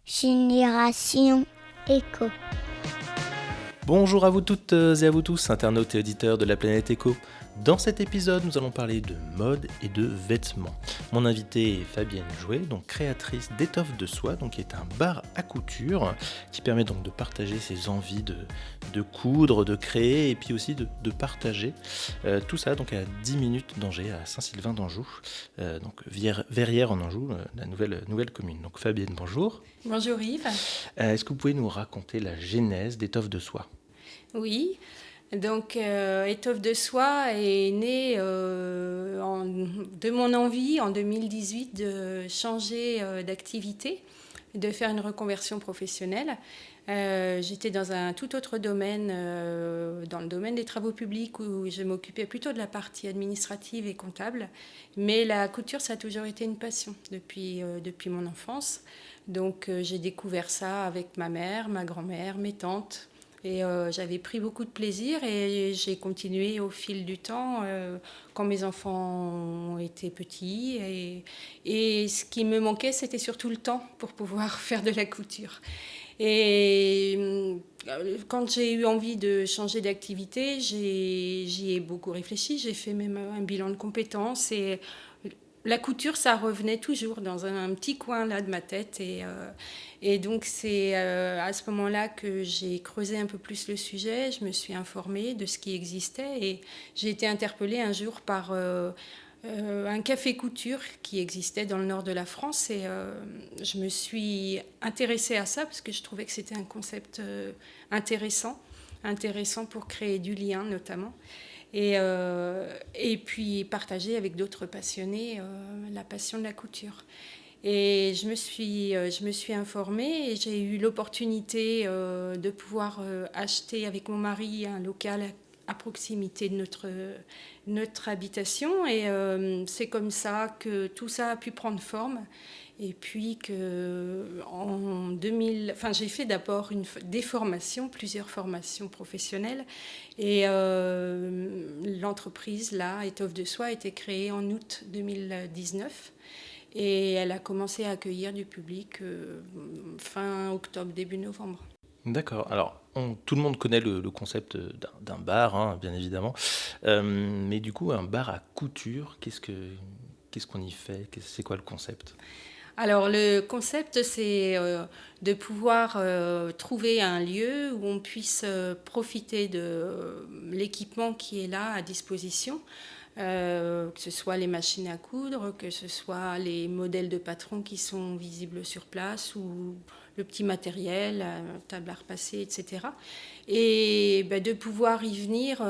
Génération Éco. Bonjour à vous toutes et à vous tous, internautes et auditeurs de la planète Éco. Dans cet épisode, nous allons parler de mode et de vêtements. Mon invitée est Fabienne Jouet, donc créatrice d'Étoffe de Soie, donc qui est un bar à couture qui permet donc de partager ses envies de coudre, de créer et puis aussi de partager. Tout ça donc à 10 minutes d'Angers, à Saint-Sylvain d'Anjou, donc Verrières en Anjou, la nouvelle commune. Donc Fabienne, bonjour. Bonjour Yves. Est-ce que vous pouvez nous raconter la genèse d'Étoffe de Soie ? Oui, donc Étoffe de Soie est née de mon envie en 2018 de changer d'activité, de faire une reconversion professionnelle. J'étais dans un tout autre domaine, dans le domaine des travaux publics où je m'occupais plutôt de la partie administrative et comptable. Mais la couture, ça a toujours été une passion depuis mon enfance. Donc j'ai découvert ça avec ma mère, ma grand-mère, mes tantes. Et j'avais pris beaucoup de plaisir et j'ai continué au fil du temps quand mes enfants étaient petits. Et ce qui me manquait, c'était surtout le temps pour pouvoir faire de la couture. Et quand j'ai eu envie de changer d'activité, j'y ai beaucoup réfléchi. J'ai fait même un bilan de compétences et la couture, ça revenait toujours dans un petit coin là de ma tête. Et donc, c'est à ce moment-là que j'ai creusé un peu plus le sujet. Je me suis informée de ce qui existait et j'ai été interpellée un jour par un café couture qui existait dans le nord de la France. Et je me suis intéressée à ça parce que je trouvais que c'était un concept intéressant pour créer du lien notamment. Et puis partager avec d'autres passionnés la passion de la couture. Et je me suis informée et j'ai eu l'opportunité de pouvoir acheter avec mon mari un local à proximité de notre habitation. Et c'est comme ça que tout ça a pu prendre forme. Et puis j'ai fait d'abord des formations, plusieurs formations professionnelles. Et l'entreprise, là, Étoffe de Soie, a été créée en août 2019. Et elle a commencé à accueillir du public fin octobre, début novembre. D'accord. Alors, tout le monde connaît le concept d'un bar, hein, bien évidemment. Mais du coup, un bar à couture, qu'est-ce qu'on y fait? C'est quoi le concept? Alors le concept, c'est de pouvoir trouver un lieu où on puisse profiter de l'équipement qui est là à disposition, que ce soit les machines à coudre, que ce soit les modèles de patrons qui sont visibles sur place ou le petit matériel, table à repasser, etc. Et de pouvoir y venir,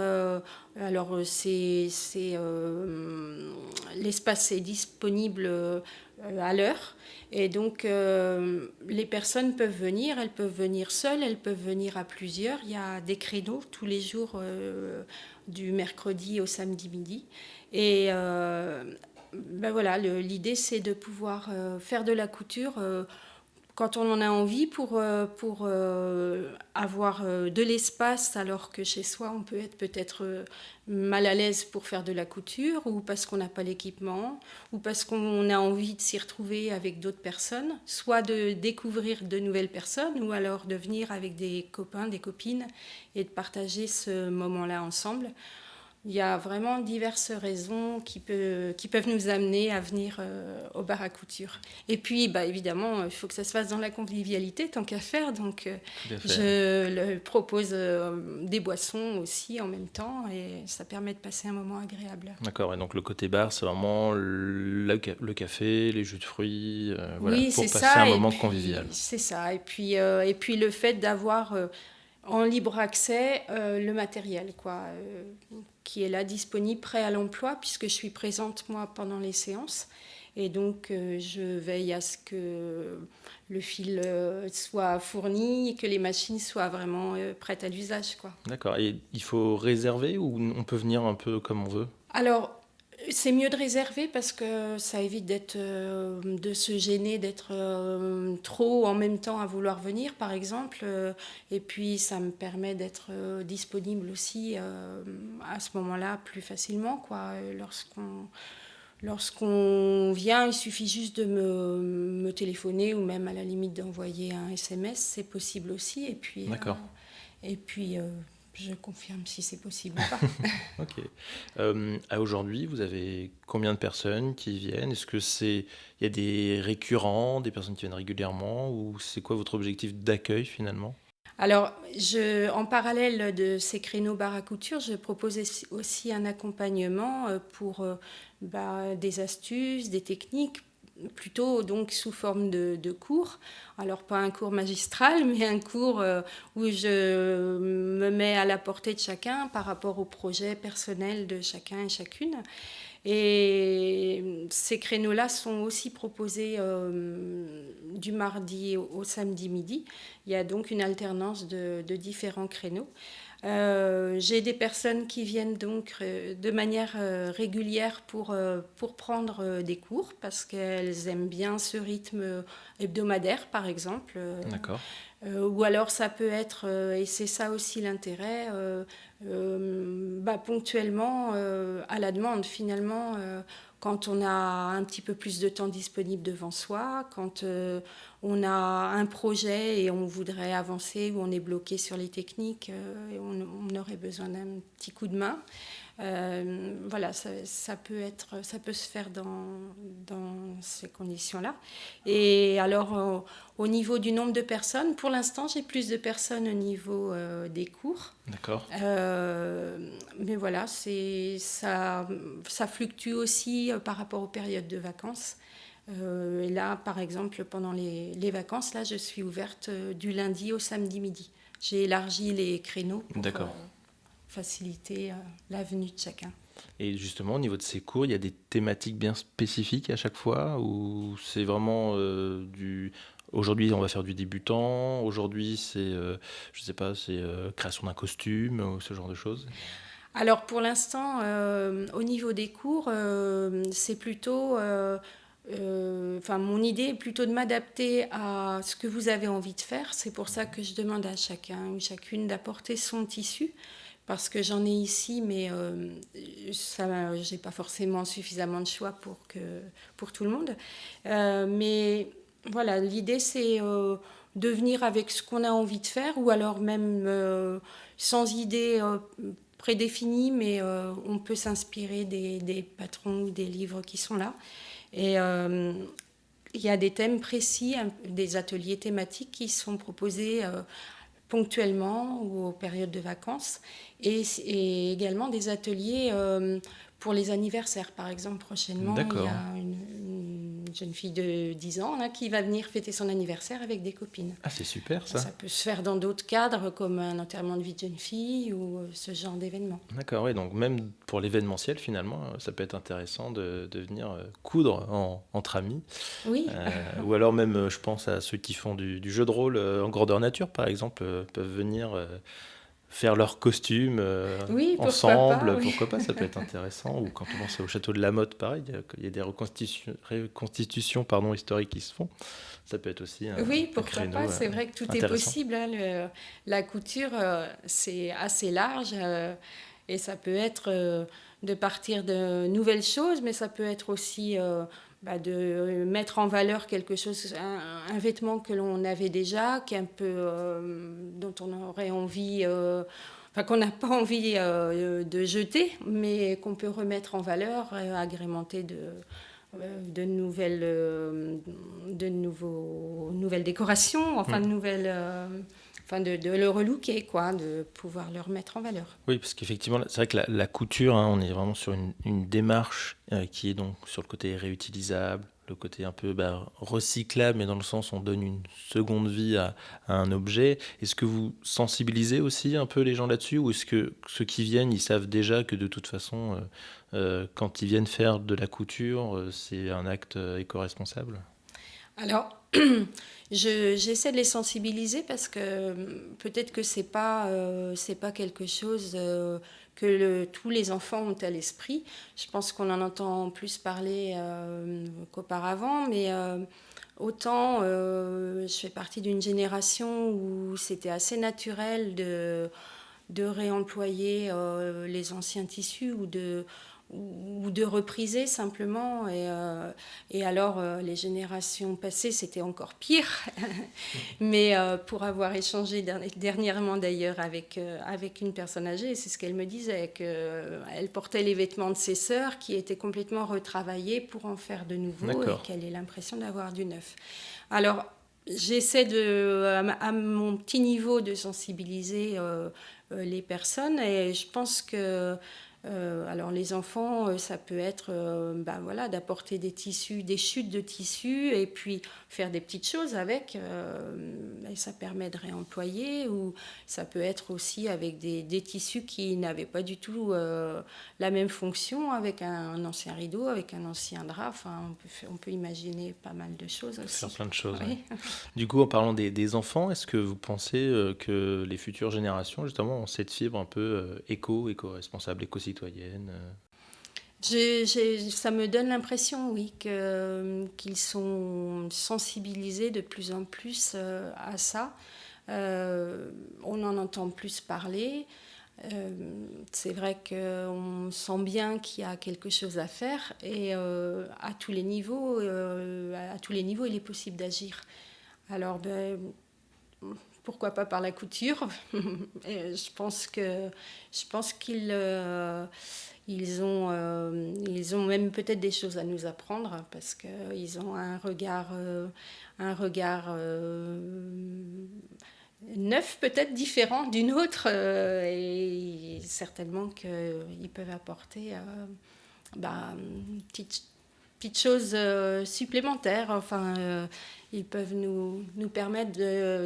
l'espace est disponible à l'heure. Et donc, les personnes peuvent venir, elles peuvent venir seules, elles peuvent venir à plusieurs. Il y a des créneaux tous les jours du mercredi au samedi midi. Et voilà, l'idée, c'est de pouvoir faire de la couture quand on en a envie pour avoir de l'espace, alors que chez soi, on peut être peut-être mal à l'aise pour faire de la couture, ou parce qu'on n'a pas l'équipement, ou parce qu'on a envie de s'y retrouver avec d'autres personnes, soit de découvrir de nouvelles personnes, ou alors de venir avec des copains, des copines, et de partager ce moment-là ensemble. Il y a vraiment diverses raisons qui peuvent nous amener à venir au bar à couture. Et puis, évidemment, il faut que ça se fasse dans la convivialité, tant qu'à faire. Donc, je propose des boissons aussi en même temps et ça permet de passer un moment agréable. D'accord, et donc le côté bar, c'est vraiment le café, les jus de fruits, voilà, Oui, pour c'est passer ça. un Et moment puis, convivial. c'est ça. Et puis le fait d'avoir en libre accès le matériel, quoi, qui est là disponible, prêt à l'emploi, puisque je suis présente, moi, pendant les séances. Et donc, je veille à ce que le fil soit fourni et que les machines soient vraiment prêtes à l'usage, quoi. D'accord, et il faut réserver ou on peut venir un peu comme on veut? Alors, c'est mieux de réserver parce que ça évite de se gêner, d'être trop en même temps à vouloir venir, par exemple. Et puis, ça me permet d'être disponible aussi à ce moment-là plus facilement, quoi, Lorsqu'on vient, il suffit juste de me téléphoner ou même à la limite d'envoyer un SMS, c'est possible aussi. D'accord. Et puis je confirme si c'est possible ou pas. Ok. À aujourd'hui, vous avez combien de personnes qui viennent? Il y a des récurrents, des personnes qui viennent régulièrement, ou c'est quoi votre objectif d'accueil finalement? Alors, en parallèle de ces créneaux bar à couture, je propose aussi un accompagnement pour des astuces, des techniques, plutôt donc sous forme de cours. Alors, pas un cours magistral, mais un cours où je me mets à la portée de chacun par rapport au projet personnel de chacun et chacune. Et ces créneaux-là sont aussi proposés du mardi au samedi midi. Il y a donc une alternance de différents créneaux. J'ai des personnes qui viennent donc de manière régulière pour prendre des cours parce qu'elles aiment bien ce rythme hebdomadaire, par exemple. D'accord. Ou alors ça peut être, et c'est ça aussi l'intérêt, ponctuellement à la demande finalement, quand on a un petit peu plus de temps disponible devant soi, quand on a un projet et on voudrait avancer ou on est bloqué sur les techniques et on aurait besoin d'un petit coup de main. Voilà, ça peut se faire dans ces conditions-là. Et alors, au niveau du nombre de personnes, pour l'instant, j'ai plus de personnes au niveau des cours. D'accord. Mais voilà, ça fluctue aussi par rapport aux périodes de vacances. Et là, par exemple, pendant les vacances, là, je suis ouverte du lundi au samedi midi. J'ai élargi les créneaux pour D'accord. faciliter la venue de chacun. Et justement, au niveau de ces cours, il y a des thématiques bien spécifiques à chaque fois, ou c'est vraiment du... Aujourd'hui, on va faire du débutant. Aujourd'hui, je sais pas, c'est création d'un costume ou ce genre de choses. Alors pour l'instant, au niveau des cours, c'est plutôt... mon idée est plutôt de m'adapter à ce que vous avez envie de faire. C'est pour ça que je demande à chacun ou chacune d'apporter son tissu. Parce que j'en ai ici, mais j'ai pas forcément suffisamment de choix pour tout le monde. Mais voilà, l'idée c'est de venir avec ce qu'on a envie de faire, ou alors même sans idée prédéfinie, mais on peut s'inspirer des patrons ou des livres qui sont là. Et il y a des thèmes précis, des ateliers thématiques qui sont proposés ponctuellement ou aux périodes de vacances, et également des ateliers pour les anniversaires. Par exemple, prochainement, il y D'accord. a une jeune fille de 10 ans là, qui va venir fêter son anniversaire avec des copines. Ah, c'est super ça. Ça peut se faire dans d'autres cadres, comme un enterrement de vie de jeune fille ou ce genre d'événement. D'accord, oui, donc même pour l'événementiel, finalement, ça peut être intéressant de venir coudre entre amis. Oui, Ou alors même, je pense à ceux qui font du jeu de rôle en grandeur nature, par exemple, peuvent venir faire leur costume oui, pourquoi pas, ensemble. oui. Pourquoi pas, ça peut être intéressant. Ou quand on pense au château de la Motte, pareil, il y a des reconstitutions pardon, historiques qui se font. Ça peut être aussi Oui, un pourquoi créneau pas, c'est vrai que tout est intéressant. possible, hein. La couture, c'est assez large et ça peut être de partir de nouvelles choses, mais ça peut être aussi de mettre en valeur quelque chose, un vêtement que l'on avait déjà, qui est un peu, dont on aurait envie, qu'on n'a pas envie de jeter, mais qu'on peut remettre en valeur, agrémenter de nouvelles décorations, Mm. de le relooker, quoi, de pouvoir le remettre en valeur. Oui, parce qu'effectivement, c'est vrai que la couture, hein, on est vraiment sur une démarche qui est donc sur le côté réutilisable, le côté un peu recyclable, mais dans le sens où on donne une seconde vie à un objet. Est-ce que vous sensibilisez aussi un peu les gens là-dessus, ou est-ce que ceux qui viennent, ils savent déjà que de toute façon, quand ils viennent faire de la couture, c'est un acte éco-responsable? Alors, j'essaie de les sensibiliser parce que peut-être que c'est pas quelque chose que tous les enfants ont à l'esprit. Je pense qu'on en entend plus parler qu'auparavant, mais autant je fais partie d'une génération où c'était assez naturel de réemployer les anciens tissus, ou de repriser simplement. Et alors, les générations passées, c'était encore pire. Mais pour avoir échangé dernièrement d'ailleurs avec une personne âgée, c'est ce qu'elle me disait, qu'elle portait les vêtements de ses sœurs qui étaient complètement retravaillés pour en faire de nouveau. D'accord. Et qu'elle ait l'impression d'avoir du neuf. Alors, j'essaie à mon petit niveau de sensibiliser les personnes, et je pense que alors les enfants, ça peut être voilà, d'apporter des tissus, des chutes de tissus, et puis faire des petites choses avec, et ça permet de réemployer, ou ça peut être aussi avec des tissus qui n'avaient pas du tout la même fonction, avec un ancien rideau, avec un ancien drap. Enfin, on peut imaginer pas mal de choses aussi. Faire plein de choses. Oui. Ouais. Du coup, en parlant des enfants, est-ce que vous pensez que les futures générations, justement, ont cette fibre un peu éco-responsable, éco-citoyenne Ça me donne l'impression, oui, qu'ils sont sensibilisés de plus en plus à ça. On en entend plus parler. C'est vrai qu'on sent bien qu'il y a quelque chose à faire, et à tous les niveaux, il est possible d'agir. Alors, pourquoi pas par la couture. Et je pense qu'ils ils ont même peut-être des choses à nous apprendre, parce qu'ils ont un regard neuf, peut-être différent d'une autre, et certainement qu'ils peuvent apporter une petites choses supplémentaires. Enfin, ils peuvent nous permettre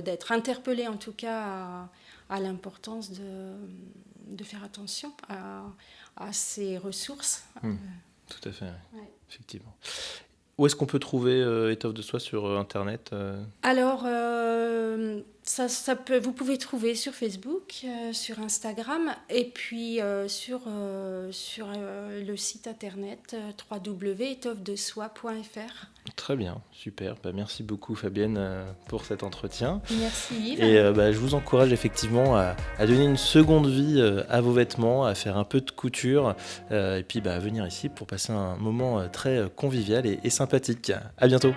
d'être interpellés, en tout cas, à l'importance de faire attention à ces ressources. Tout à fait, Ouais. effectivement. Où est-ce qu'on peut trouver Étoffe de soie sur Internet Alors, vous pouvez trouver sur Facebook, sur Instagram, et puis sur le site internet www.étoffedesoie.fr. Très bien, super. Merci beaucoup Fabienne pour cet entretien. Merci Yves. Et je vous encourage effectivement à donner une seconde vie à vos vêtements, à faire un peu de couture, et puis à venir ici pour passer un moment très convivial et sympathique. À bientôt.